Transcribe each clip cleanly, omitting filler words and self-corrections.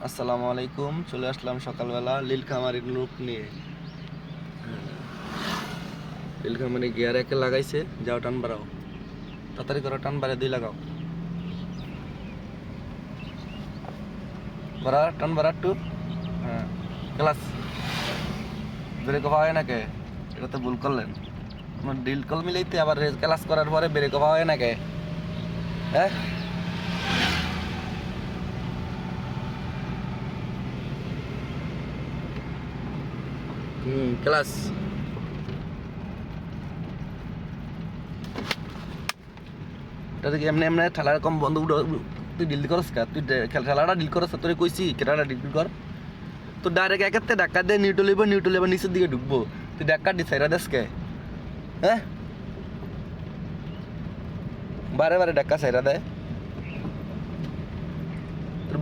আসসালামু আলাইকুম। চলে আসলাম সকালবেলা নীলখামারীর লুক নিয়ে। নীলখামারী গিয়ার একে লাগাইছে, যাও টান বাড়াও, তাড়াতাড়ি করো, টান বাড়ে 2 লাগাও, বাড়া টান বাড়া একটু। হ্যাঁ, ক্লাস ব্রেক পাওয়া হয় নাকি? এটা তো ভুল করলেন। আমার ডিল কল মিলাইতে আবার ক্লাস করার পরে ব্রেক পাওয়া হয় নাকি? হ্যাঁ, ক্লাস এটা থেকে এমনি এমনি ঠেলার কম বন্ধ উঠো। তুই ডিল করস কা? তুই ঠেলাটা ডিল করস, তোরে কইছি কেটাটা ডিল কর। তো ডাইরেক্ট একাতে ধাক্কা দিয়ে নিউট্রাল এবার নিচের দিকে ঢুকবো, তুই ধাক্কা দি সাইরা দেশকে। হ্যাঁ, বারে বারে ধাক্কা সাইরা দেয়।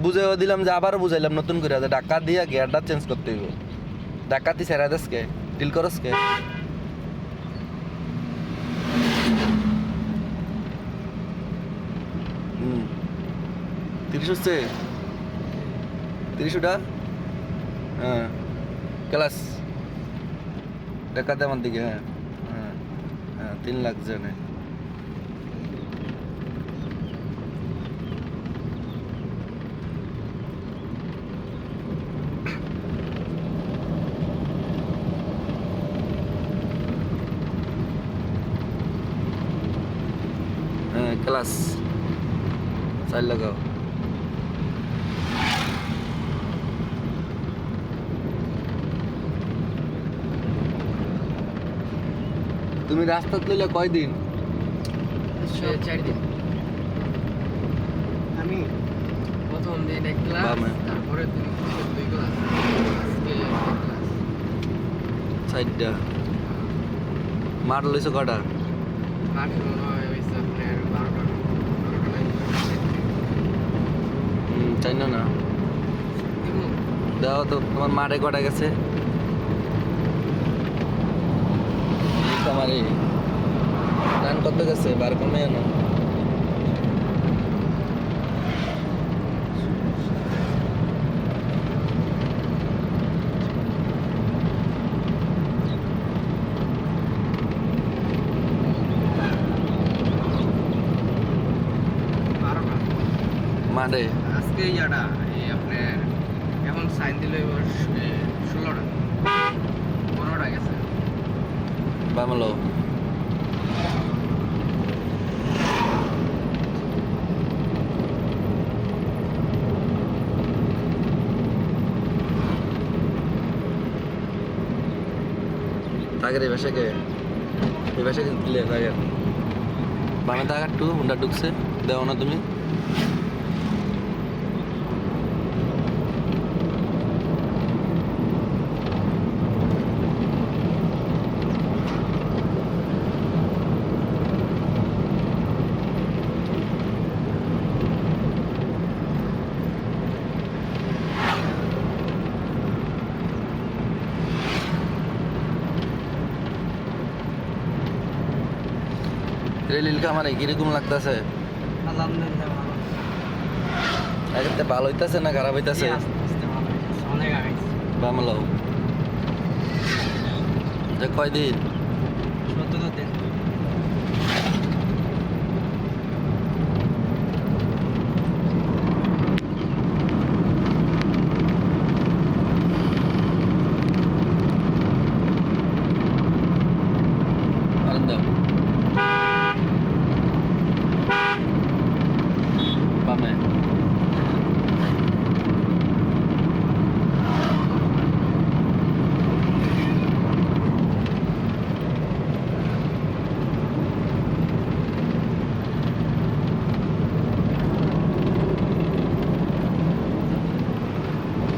বুঝাইও দিলাম যে আবারও বুঝাইলাম নতুন করে যে ধাক্কা দিয়ে গিয়ারটা চেঞ্জ করতে হইব। ধাক্কা তুই সাইরা দেশকে, ডিল করস কে? হুম, 30 হচ্ছে, 30 ওটা। হ্যাঁ, ক্লাস দেখাতে আমার দিকে। হ্যাঁ হ্যাঁ হ্যাঁ, 3 লাখ জানে। হ্যাঁ, ক্লাস 4 লাগাও। তুমি রাস্তা লইলে কয়দিন? 4 দিন। আমি প্রথম দিন 1 ক্লাস, বামে। তারপরে 2 ক্লাস, আজকে 1 ক্লাস। 4টা মার লইছো কটা? মাঠে মনে হয় হয়েছে আপনার 12টা চাই না দাও তো। তোমার মারে কটা গেছে? তোমার রান কত গেছে? 12 কমে না? মারে আজকে ইয়াটা এই আপনার এখন সাইন দিলে 16টা 15টা গেছে। বামলো তাগের এই ভাষাকে দিলে তাগের বামে তাগ একটু হুন্ডা ঢুকছে, দেও না তুমি? রেলিলকা আমার কিরকম লাগতেছে? আলহামদুলিল্লাহ ভালো। একেতে ভালো হইতাছে না খারাপ হইতাছে? আস্তে আস্তে ভালো হইতেছে, অনেক আগাইছে। বামলো যে কয়দিন? 17 দিন। আনন্দ বামে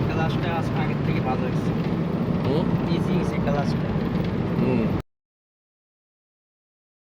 ক্লাসটা আজকে আগের থেকে ভালো হয়েছে, ইজি হয়েছে ক্লাসটা।